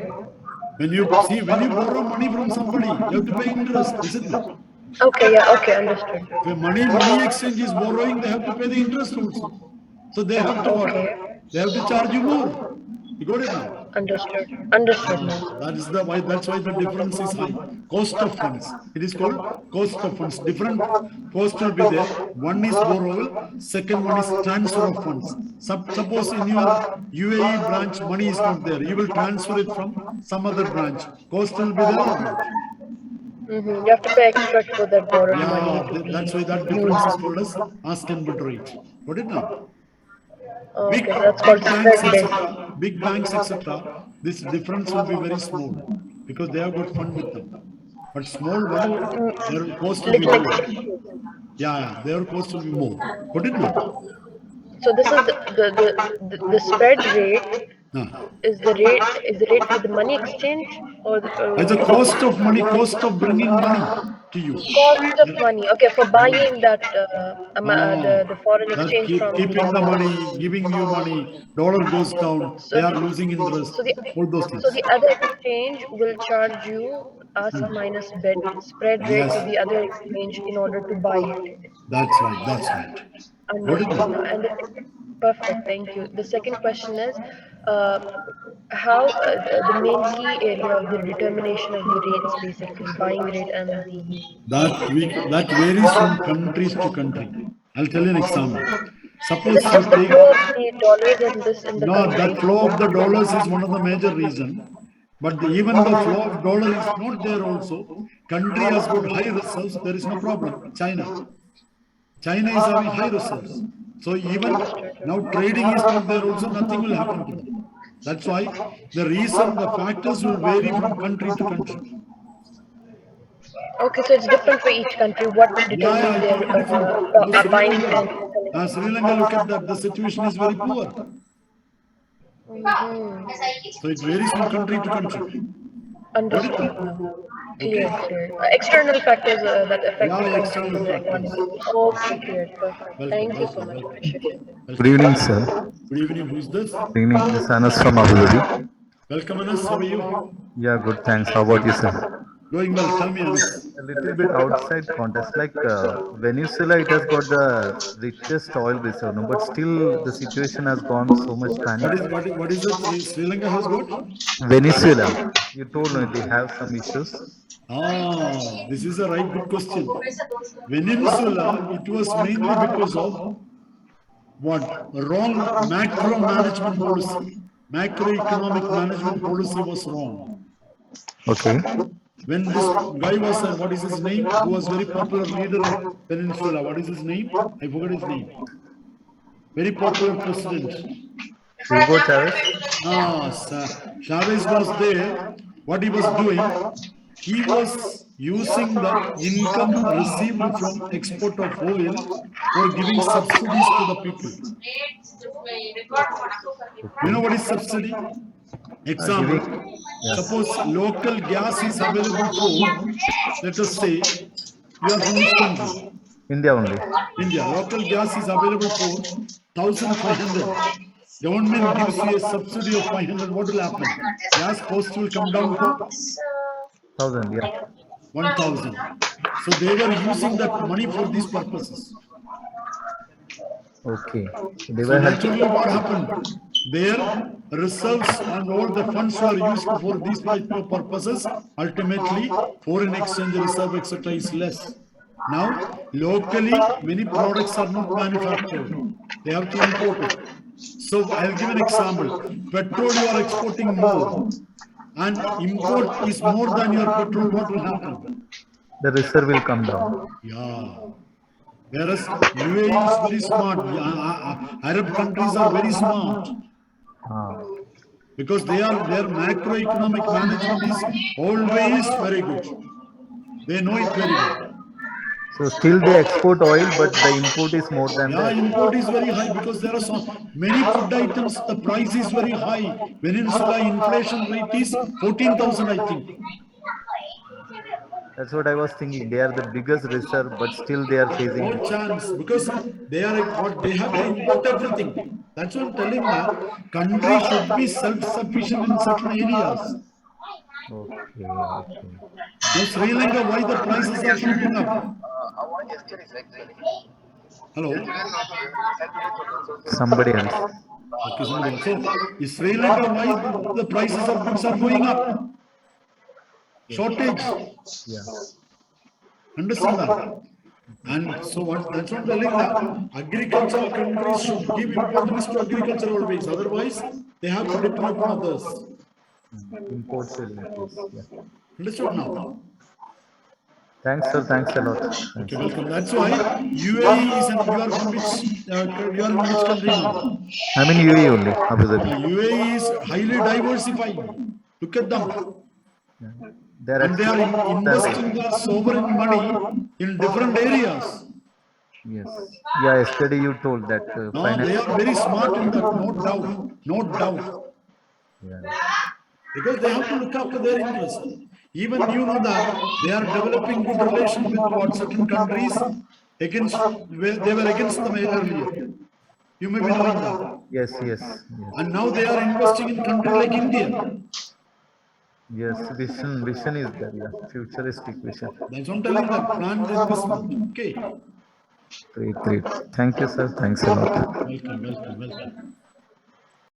When you borrow money from somebody, you have to pay interest, isn't it? Okay, yeah, okay, understood. If a money exchange is borrowing, they have to pay the interest also. So they have to what? Okay, They have to charge you more. You got it now? understood. Understood now. That's why the difference is high. Cost of funds. It is called cost of funds. Different cost will be there. One is borrowal, second one is transfer of funds. Suppose in your UAE branch money is not there. You will transfer it from some other branch. Cost will be there or not? You have to pay extra to put that borrowed money Yeah, to be that's why that difference is used. called as ask and bid rate. Got it now? Okay, Big so that's called big banks, spread based. etc. Big banks, etc. This difference will be very small because they have got fund with them. But small one, their cost will be Little more. extra. Yeah, their cost will be more. Got it now? So this is the spread rate Ah. is the rate for the money exchange or As a cost of money, cost of bringing money to you. cost of money. Okay, for buying that Ah, the foreign that exchange from keeping the money, giving you money, dollar goes down, so they are losing interest, so the all those so things. the other exchange will charge you ask minus bid spread rate Yes, to the other exchange in order to buy it. that's right, that's right. Got it Understood now? now. And perfect, thank you. The second question is, uh, how the main key area of the determination of the rates, basically buying rate and the That varies from countries to country. I'll tell you an example. is it Suppose you just the take flow of the dollars in the no, country? that flow of the dollars is one of the major reason. But even the flow of dollar is not there also. Country has got high reserves. There is no problem. China is having high reserves. So even Understood. now trading is not there also. Nothing will happen to them. That's why the factors will vary from country to country. Okay, so it's different for each country. What determines Yeah, their totally different. Now buying and selling? Sri Lanka, look at that. The situation is very poor. Mhm. So it varies from country to country. Got it Understood now? now. Clear, Okay. clear. External factors that affect Yeah, the countries external and the factors. economy. Okay, clear, perfect. Thank you so much. Welcome. Appreciate it. Good Welcome. evening, sir. Good evening. Who is this? Good evening. This is Anas from Abu Dhabi. Welcome, Anas. How are you? Yeah, good. Thanks. How about you, sir? Going well. Tell me, Anas. A little bit outside context, like Venezuela, it has got the richest oil reserve, no, but still the situation has gone so much panicky. What is it? Sri Lanka has got? Venezuela, you told me they have some issues. This is a right good question. Venezuela, it was mainly because of what? Wrong macro management policy. Macroeconomic management policy was wrong. Okay. When this guy was, what is his name? Who was very popular leader in Venezuela. What is his name? I forgot his name. Very popular president. Hugo Chavez. Chavez was there. What he was doing, he was using the income received from export of oil for giving subsidies to the people. You know Okay. what is subsidy? Giving. Example, Yes. suppose local gas is available for, let us say, you are from which country? India only. India. Local gas is available for 1,500. Government gives you a subsidy of 500. What will happen? Gas cost will come down to 1,000. Yeah. 1,000. So they were using that money for these purposes. Okay. They So were helping. naturally, what happened? Their reserves and all the funds were used for these type of purposes. Ultimately, foreign exchange reserve, etc., is less. Now, locally, many products are not manufactured. They have to import it. So I'll give an example. Petrol, you are exporting more, and import is more than your petrol. What will happen? The reserve will come down. Yeah. Whereas UAE is very smart. Yeah, Arab countries are very smart Ah. because their macroeconomic management is always very good. They know it very well. So still they export oil, but the import is more than Yeah, the import is very high because there are so many food items. The price is very high. Peninsula inflation rate is 14,000, I think. That's what I was thinking. They are the biggest reserve, but still they are facing No chance because they are what they have to import everything. That's what I'm telling that country should be self-sufficient in certain areas. Okay, okay. Now Sri Lanka, why the prices are shooting up? Hello. Somebody else. Okay, somebody else. So is Sri Lanka, why the prices of goods are going up? Shortage. Yeah. Understand that? And so what that's what I'm telling that agricultural countries should give importance to agriculture always. Otherwise, they have to depend upon others. Imports will increase. Yeah. Understood now? Thanks, sir. Thanks a lot. Okay, Thanks. welcome. That's why UAE is an you are from which you are in which country now? I'm in UAE only, Abu Dhabi. UAE is highly diversified. Look at them. They're And they are exporting more than investing their sovereign money in different areas. yes. Yeah, yesterday you told that No, they finance. are very smart in that, no doubt. No doubt. Yeah. Because they have to look after their interest. Even you know that they are developing good relation with what certain countries against where they were against them earlier. You may be knowing that. Yes, yes, yes. And now they are investing in country like India. Yes, vision is there. Yeah, futuristic vision. That's what I'm telling that planned investment. Okay. Great, great. Thank you, sir. Thanks a lot. Welcome, welcome, welcome.